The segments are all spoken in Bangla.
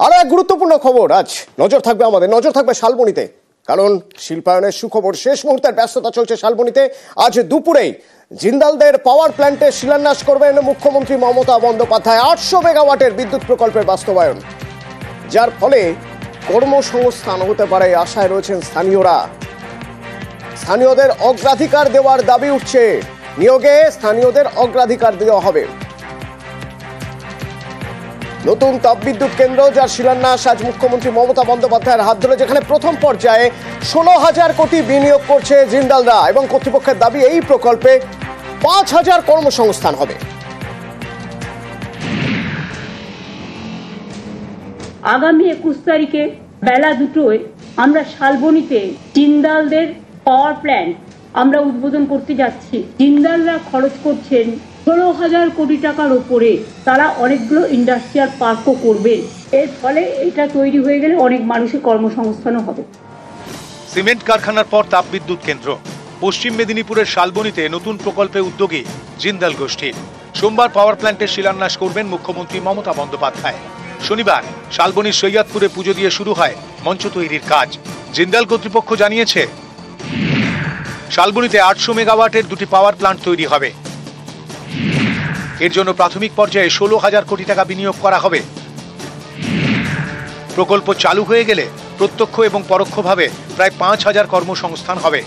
আরো এক গুরুত্বপূর্ণ খবর, আজ নজর থাকবে শালবনীতে, কারণ শিল্পায়নের সুখবর। শেষ মুহূর্তের ব্যস্ততা চলছে শালবনীতে। আজ দুপুরেই জিন্দালদের পাওয়ার প্ল্যান্টে শিলান্যাস করবেন মুখ্যমন্ত্রী মমতা বন্দ্যোপাধ্যায়। 800 মেগাওয়াটের বিদ্যুৎ প্রকল্পের বাস্তবায়ন, যার ফলে কর্মসংস্থান হতে পারে আশায় রয়েছেন স্থানীয়রা। স্থানীয়দের অগ্রাধিকার দেওয়ার দাবি উঠছে, নিয়োগে স্থানীয়দের অগ্রাধিকার দেওয়া হবে। নতুন তাপবিদ্যুৎ কেন্দ্র, যার শিলান্যাস আজ মুখ্যমন্ত্রী মমতা বন্দ্যোপাধ্যায়ের হাত ধরে, যেখানে প্রথম পর্যায়ে 16,000 কোটি বিনিয়োগ করছে জিন্দালরা, এবং কর্তৃপক্ষের দাবি এই প্রকল্পে 5,000 কর্মসংস্থান হবে। আগামী 21 তারিখে বেলা 2টায় আমরা শালবনীতে জিন্দালদের পাওয়ার প্ল্যান্ট আমরা উদ্বোধন করতে যাচ্ছি। জিন্দালরা খরচ করছেন 16,000 কোটি টাকার উপরে। তারা অনেকগুলো ইন্ডাস্ট্রিয়াল পার্কও করবে। এর ফলে এটা তৈরি হয়ে গেলে অনেক মানুষের কর্মসংস্থানও হবে। সিমেন্ট কারখানার পর তাপবিদ্যুৎ কেন্দ্র। পশ্চিম মেদিনীপুরের শালবনীতে নতুন প্রকল্পে উদ্যোগী জিন্দাল গোষ্ঠী। সোমবার পাওয়ার প্ল্যান্টের শিলান্যাস করবেন মুখ্যমন্ত্রী মমতা বন্দ্যোপাধ্যায়। শনিবার শালবনীর সৈয়দপুরে পুজো দিয়ে শুরু হয় মঞ্চ তৈরির কাজ। জিন্দাল কর্তৃপক্ষ জানিয়েছে, শালবনীতে 800 মেগাওয়াটের দুটি পাওয়ার প্ল্যান্ট তৈরি হবে। এর জন্য প্রাথমিক পর্যায়ে 16,000 কোটি টাকা বিনিয়োগ করা হবে। প্রকল্প চালু হয়ে গেলে প্রত্যক্ষ এবং পরোক্ষভাবে প্রায় 5,000 কর্মসংস্থান হবে।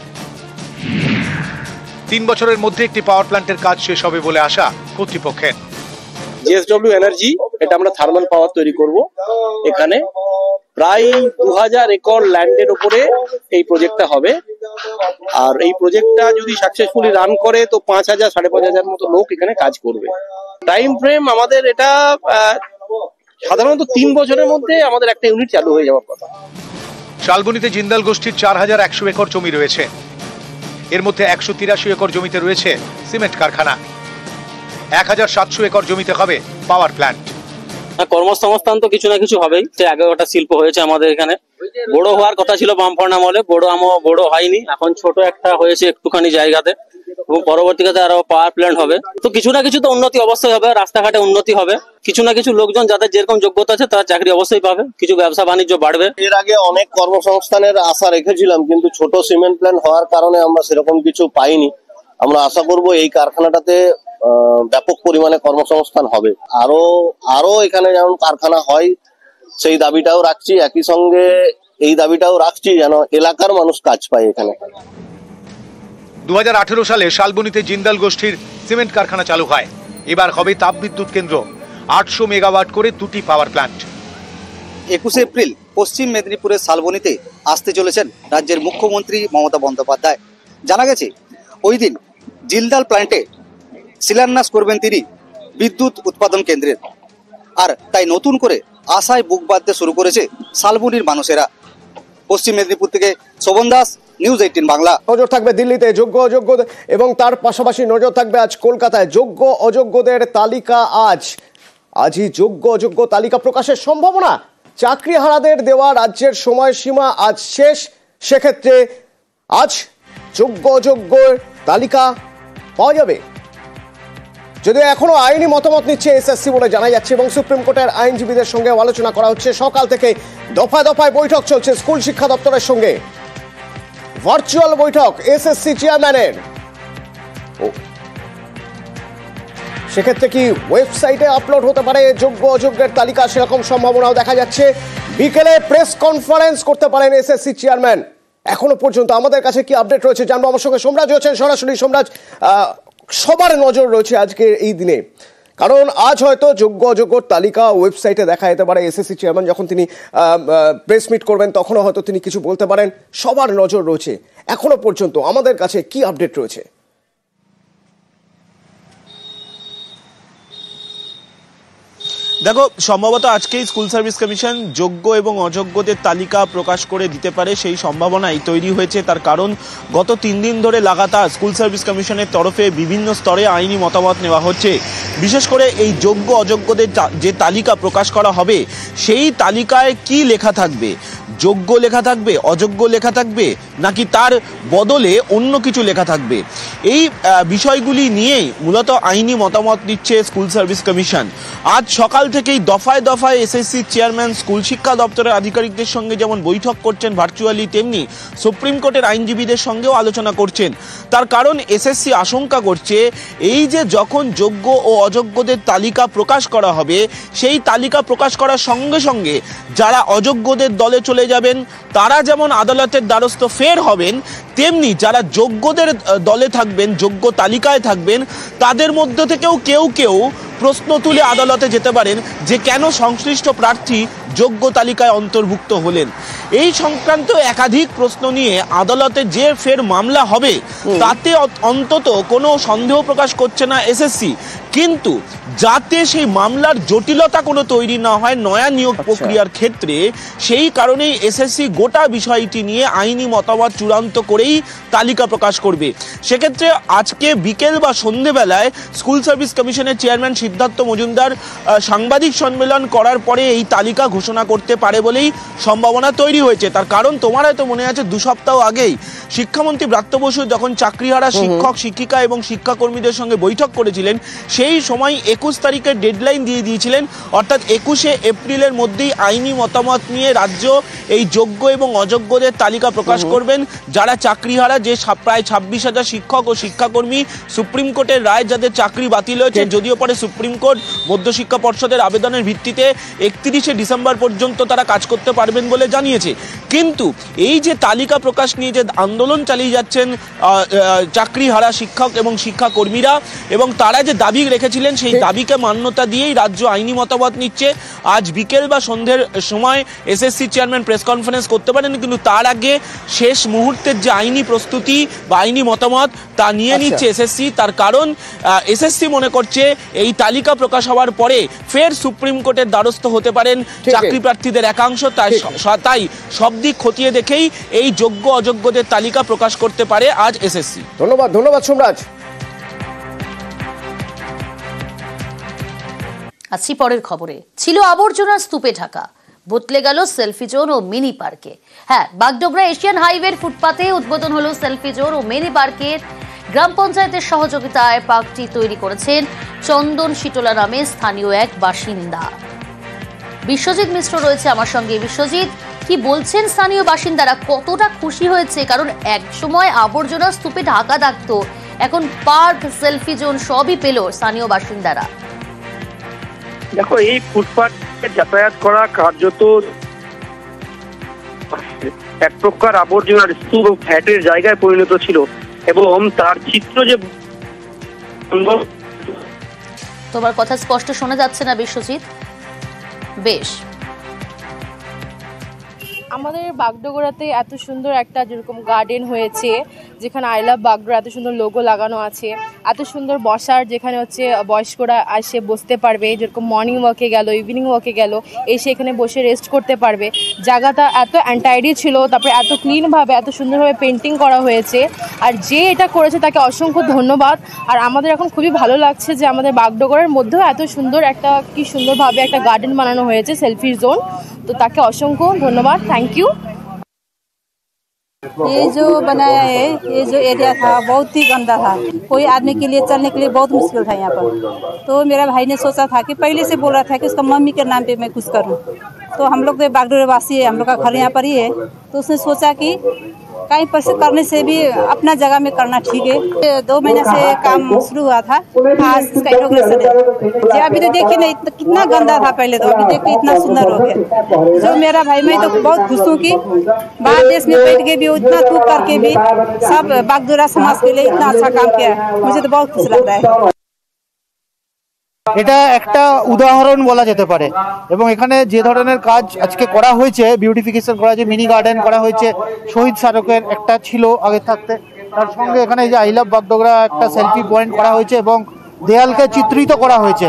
3 বছরের মধ্যে একটি পাওয়ার প্ল্যান্টের কাজ শেষ হবে বলে আশা কর্তৃপক্ষের। জেএসডব্লিউ এনার্জি, এটা আমরা থার্মাল পাওয়ার তৈরি করব। এখানে প্রায় 2000 একর ল্যান্ডের উপরে এই প্রজেক্টটা হবে। আর এই প্রজেক্টটা যদি সাকসেসফুলি রান করে তো 5,000 5,500 মতো লোক এখানে কাজ করবে। টাইম ফ্রেম আমাদের এটা সাধারণত 3 বছরের মধ্যে আমাদের একটা ইউনিট চালু হয়ে যাওয়ার কথা। শালবনীতে জিন্দাল গোষ্ঠীর 4100 একর জমি রয়েছে। এর মধ্যে 183 একর জমিতে রয়েছে সিমেন্ট কারখানা। 1700 একর জমিতে হবে পাওয়ার প্ল্যান্ট। কর্মসংস্থান তো কিছু না কিছু হবেই। 11টা শিল্প হয়েছে আমাদের এখানে। বড় হওয়ার কথা ছিল বামফ্রন্ট আমলে, বড় হয়নি। এখন ছোট একটা হয়েছে একটুখানি জায়গাতে, এবং পরবর্তীতে আরো পাওয়ার প্ল্যান্ট হবে। তো কিছু না কিছু তো উন্নতি অবশ্যই হবে, রাস্তাঘাটে উন্নতি হবে। কিছু না কিছু লোকজন যাদের যেরকম যোগ্যতা আছে তারা চাকরি অবশ্যই পাবে, কিছু ব্যবসা বাণিজ্য বাড়বে। এর আগে অনেক কর্মসংস্থানের আশা রেখেছিলাম, কিন্তু ছোট সিমেন্ট প্ল্যান্ট হওয়ার কারণে আমরা সেরকম কিছু পাইনি। আমরা আশা করব এই কারখানাটাতে ব্যাপক পরিমাণে কর্মসংস্থান হবে। আরো এখানে যেমন কারখানা হয় সেই দাবিটাও রাখছি, একই সঙ্গে এই দাবিটাও রাখছি যেন এলাকার মানুষ কাজ পায় এখানে। 2018 সালে শালবনীতে জিন্দাল গোষ্ঠীর সিমেন্ট কারখানা চালু হয়। এবার হবে তাপবিদ্যুৎ কেন্দ্র, 800 মেগাওয়াট করে দুটি পাওয়ার প্ল্যান্ট। 21 এপ্রিল পশ্চিম মেদিনীপুরের শালবনীতে আসতে চলেছেন রাজ্যের মুখ্যমন্ত্রী মমতা বন্দ্যোপাধ্যায়। জানা গেছে ওই দিন জিন্দাল প্ল্যান্টে শিলান্যাস করবেন তিনি বিদ্যুৎ উৎপাদন কেন্দ্রের। আর তাই নতুন করে আশায় বুক বাঁধতে শুরু করেছে শালবনীর মানুষেরা। পশ্চিম মেদিনীপুর থেকে শোভন দাস, নিউজ 18 বাংলা। নজর থাকবে দিল্লিতে যোগ্য অযোগ্য, এবং তার পাশাপাশি নজর থাকবে আজ কলকাতায় যোগ্য অযোগ্যদের তালিকা। আজই যোগ্য অযোগ্য তালিকা প্রকাশের সম্ভাবনা। চাকরিহারাদের দেওয়া রাজ্যের সময়সীমা আজ শেষ। সেক্ষেত্রে আজ যোগ্য অযোগ্যের তালিকা পাওয়া যাবে। যদিও এখনো আইনি মতামত নিচ্ছে এসএসসি বলে জানা যাচ্ছে, এবং সুপ্রিম কোর্টের আইনজীবীদের সঙ্গে আলোচনা করা হচ্ছে। সকাল থেকে দফায় দফায় বৈঠক চলছে স্কুল শিক্ষা দপ্তরের সঙ্গে। ভার্চুয়াল বৈঠক এসএসসি চেয়ারম্যানের। সেক্ষেত্রে কি ওয়েবসাইটে আপলোড হতে পারে যোগ্য অযোগ্যের তালিকা, সেরকম সম্ভাবনাও দেখা যাচ্ছে। বিকেলে প্রেস কনফারেন্স করতে পারেন এসএসসি চেয়ারম্যান। এখনো পর্যন্ত আমাদের কাছে কি আপডেট রয়েছে জানবো। আমার সঙ্গে সোমরাজ রয়েছেন সরাসরি। সোমরাজ, সবার নজর রয়েছে আজকের এই দিনে, কারণ আজ হয়তো যোগ্য অযোগ্যর তালিকা ওয়েবসাইটে দেখা যেতে পারে। এসএসসি চেয়ারম্যান যখন তিনি প্রেস মিট করবেন তখনও হয়তো তিনি কিছু বলতে পারেন। সবার নজর রয়েছে। এখনো পর্যন্ত আমাদের কাছে কি আপডেট রয়েছে? দেখো, সম্ভবত আজকেই স্কুল সার্ভিস কমিশন যোগ্য এবং অযোগ্যদের তালিকা প্রকাশ করে দিতে পারে, সেই সম্ভাবনাই তৈরি হয়েছে। তার কারণ গত 3 দিন ধরে লাগাতার স্কুল সার্ভিস কমিশনের তরফে বিভিন্ন স্তরে আইনি মতামত নেওয়া হচ্ছে। বিশেষ করে এই যোগ্য অযোগ্যদের যে তালিকা প্রকাশ করা হবে সেই তালিকায় কি লেখা থাকবে, যোগ্য লেখা থাকবে, অযোগ্য লেখা থাকবে, নাকি তার বদলে অন্য কিছু লেখা থাকবে? এই বিষয়গুলি নিয়েই মূলত আইনি মতামত দিচ্ছে স্কুল সার্ভিস কমিশন। আজ সকাল থেকেই দফায় দফায় এসএসসি চেয়ারম্যান স্কুল শিক্ষা দপ্তরের আধিকারিকদের সঙ্গে যেমন বৈঠক করছেন ভার্চুয়ালি, তেমনি সুপ্রিম কোর্টের আইনজীবীদের সঙ্গেও আলোচনা করছেন। তার কারণ এসএসসি আশঙ্কা করছে এই যে যখন যোগ্য ও অযোগ্যদের তালিকা প্রকাশ করা হবে, সেই তালিকা প্রকাশ করার সঙ্গে সঙ্গে যারা অযোগ্যদের দলে চলে যাবেন তারা যেমন আদালতের দ্বারস্থ ফের হবেন, তেমনি যারা যোগ্যদের দলে থাকবেন, যোগ্য তালিকায় থাকবেন, তাদের মধ্য থেকেও কেউ কেউ প্রশ্ন তুলে আদালতে যেতে পারেন যে কেন সংশ্লিষ্ট প্রার্থী যোগ্য তালিকায় অন্তর্ভুক্ত হলেন। এই সংক্রান্ত একাধিক প্রশ্ন নিয়ে আদালতে যে ফের মামলা হবে তাতে অন্তত কোনো সন্দেহ প্রকাশ করছে না এসএসসি, কিন্তু যাতে সেই মামলার জটিলতা কোনো তৈরি না হয় নয়া নিয়োগ প্রক্রিয়ার ক্ষেত্রে, সেই কারণেই এসএসসি গোটা বিষয়টি নিয়ে আইনি মতামত চূড়ান্ত করেই তালিকা প্রকাশ করবে। সেক্ষেত্রে আজকে বিকেল বা সন্ধেবেলায় স্কুল সার্ভিস কমিশনের চেয়ারম্যান সিদ্ধার্থ মজুমদার সাংবাদিক সম্মেলন করার পরে এই তালিকা ঘোষণা করতে পারে বলেই সম্ভাবনা তৈরি হয়েছে। তার কারণ তোমার হয়তো মনে আছে 2 সপ্তাহ আগেই শিক্ষামন্ত্রী ব্রাত্য বসু যখন চাকরিহারা শিক্ষক, শিক্ষিকা এবং শিক্ষাকর্মীদের সঙ্গে বৈঠক করেছিলেন, সেই সময় 21 তারিখের ডেডলাইন দিয়ে দিয়েছিলেন, অর্থাৎ 21শে এপ্রিলের মধ্যেই আইনি মতামত নিয়ে রাজ্য এই যোগ্য এবং অযোগ্যদের তালিকা প্রকাশ করবেন। যারা চাকরিহারা, যে প্রায় 26,000 শিক্ষক ও শিক্ষাকর্মী, সুপ্রিম কোর্টের রায় যাদের চাকরি বাতিল হয়েছে, যদিও পরে সুপ্রিম কোর্ট মধ্যশিক্ষা পর্ষদের আবেদনের ভিত্তিতে 31শে ডিসেম্বর পর্যন্ত তারা কাজ করতে পারবেন বলে জানিয়েছে। কিন্তু এই যে তালিকা প্রকাশ নিয়ে যে আন্দোলন চালিয়ে যাচ্ছেন চাকরিহারা শিক্ষক এবং শিক্ষাকর্মীরা, এবং তারা যে দাবি রেখেছিলেন সেই দাবিকে মান্যতা দিয়েই রাজ্য আইনি মতামত নিচ্ছে। আজ বিকেল বা সন্ধ্যের সময় এসএসসি চেয়ারম্যান প্রেস কনফারেন্স করতে পারেন, কিন্তু তার আগে শেষ মুহূর্তের যে আইনি প্রস্তুতি বা আইনি মতামত তা নিয়ে নিচ্ছে এসএসসি। তার কারণ এসএসসি মনে করছে এই তালিকা প্রকাশ হওয়ার পরে ফের সুপ্রিম কোর্টের দ্বারস্থ হতে পারেন চাকরি প্রার্থীদের একাংশ। তাই সব দিক খতিয়ে দেখেই এই যোগ্য অযোগ্যদের তালিকা প্রকাশ করতে পারে আজ এসএসসি। ধন্যবাদ সোমরাজ। আসছি পরের খবরে। ছিল আবর্জনার স্তূপে ঢাকা, বদলে গেল সেলফি জোন ও মিনি পার্কে। হ্যাঁ, বাগডোগরা এশিয়ান হাইওয়ের ফুটপাতে উদ্বোধন হলো সেলফি জোন ও মিনি পার্কের। গ্রাম পঞ্চায়েতের সহযোগিতায় পার্কটি তৈরি করেছেন চন্দন শীতলা নামে স্থানীয় এক বাসিন্দা। বিশ্বজিৎ মিশ্র রয়েছে আমার সঙ্গে। বিশ্বজিৎ, কি বলছেন স্থানীয় বাসিন্দারা, কতটা খুশি হয়েছে? কারণ এক সময় আবর্জনার স্তূপে ঢাকা থাকতো, এখন পার্ক, সেলফি জোন সবই পেল স্থানীয় বাসিন্দারা। দেখো, এই ফুটপাথে যাতায়াত করা কার্যত এক প্রকার আবর্জনার স্তূপ ও ফ্ল্যাটের জায়গায় পরিণত ছিল, এবং তার চিত্র যে তোমার কথা স্পষ্ট শোনা যাচ্ছে না বিশ্বজিৎ। বেশ, আমাদের বাগডোগরাতে এত সুন্দর একটা যেরকম গার্ডেন হয়েছে, যেখানে আই লাভ বাগডোগরা এত সুন্দর লোগো লাগানো আছে, এত সুন্দর বসার, যেখানে হচ্ছে বয়স্করা এসে বসতে পারবে, যেরকম মর্নিং ওয়াকে গেল, ইভিনিং ওয়াকে গেল, এসে এখানে বসে রেস্ট করতে পারবে। জায়গাটা এত অ্যান্টাইডি ছিল, তারপরে এত ক্লিনভাবে, এত সুন্দরভাবে পেন্টিং করা হয়েছে, আর যে এটা করেছে তাকে অসংখ্য ধন্যবাদ। আর আমাদের এখন খুবই ভালো লাগছে যে আমাদের বাগডোগরার মধ্যেও এত সুন্দর একটা, কি সুন্দরভাবে একটা গার্ডেন বানানো হয়েছে, সেলফি জোন। তো তাকে অসংখ্য ধন্যবাদ, থ্যাংক ইউ। ये जो बनाया है, ये जो एरिया था बहुत ही गंदा था, कोई आदमी के लिए चलने के लिए बहुत मुश्किल था यहाँ पर। तो मेरा भाई ने सोचा था कि पहले से बोल रहा था कि उसका मम्मी के नाम पे मैं कुछ करूँ। तो हम लोग तो बागडोगरा वासी है, हम लोग का घर यहाँ पर ही है, तो उसने सोचा कि कहीं पर से करने से भी अपना जगह में करना ठीक है। 2 महीने से काम शुरू हुआ था, आज इसका इनॉग्रेशन है। अभी तो देखिए नहीं कितना गंदा था पहले, तो अभी देखिए इतना सुंदर हो गया। जो मेरा भाई, मैं तो बहुत खुश हूँ कि बाहर देश में बैठ के भी इतना धूप करके भी सब बागडोगरा समाज के लिए इतना अच्छा काम किया, मुझे तो बहुत खुश लग रहा है। এটা একটা উদাহরণ বলা যেতে পারে, এবং এখানে যে ধরনের কাজ আজকে করা হয়েছে, বিউটিফিকেশন করা হয়েছে, মিনি গার্ডেন করা হয়েছে, শহীদ স্মারকের একটা ছিল আগে থাকতে, তার সঙ্গে এখানে যে আই লাভ বাগডোগরা একটা সেলফি পয়েন্ট করা হয়েছে এবং দেয়ালকে চিত্রিত করা হয়েছে।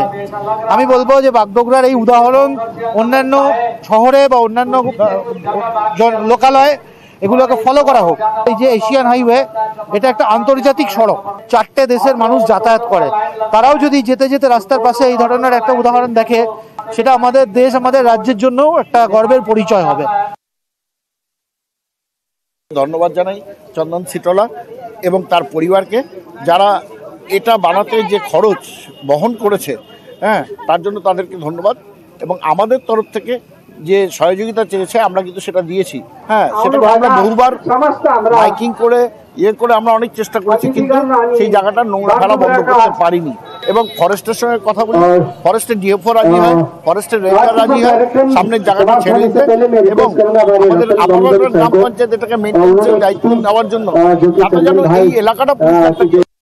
আমি বলবো যে বাগডোগরার এই উদাহরণ অন্যান্য শহরে বা অন্যান্য লোকালয়ে এগুলোকে ফলো করা হোক। এই যে এশিয়ান হাইওয়ে, এটা একটা আন্তর্জাতিক সড়ক, 4টে দেশের মানুষ যাতায়াত করে, তারাও যদি যেতে যেতে রাস্তার পাশে এই ধরনের একটা উদাহরণ দেখে, সেটা আমাদের দেশ, আমাদের রাজ্যের জন্যও একটা গর্বের পরিচয় হবে। ধন্যবাদ জানাই চন্দন সিটলা এবং তার পরিবারকে, যারা এটা বানাতে যে খরচ বহন করেছে, হ্যাঁ, তার জন্য তাদেরকে ধন্যবাদ। এবং আমাদের তরফ থেকে যে সহযোগিতা চেয়েছে আমরা কিন্তু সেটা দিয়েছি। হ্যাঁ, সেটাকে আমরা বহুবার মাইকিং করে করে আমরা অনেক চেষ্টা করেছি, কিন্তু সেই জায়গাটা নোংরা ফেলা বন্ধ করতে পারিনি। এবং ফরেস্টের সঙ্গে কথা বলি, ফরেস্টের ডিএফও রাজি হয়, ফরেস্টের রেঞ্জার রাজি হয় সামনের জায়গাটা ছেড়ে দিতে, এবং আমাদের আপাতত গ্রাম পঞ্চায়েত এটাকে মেনটেন্সের দায়িত্ব নেওয়ার জন্য যাতে যেন এই এলাকাটা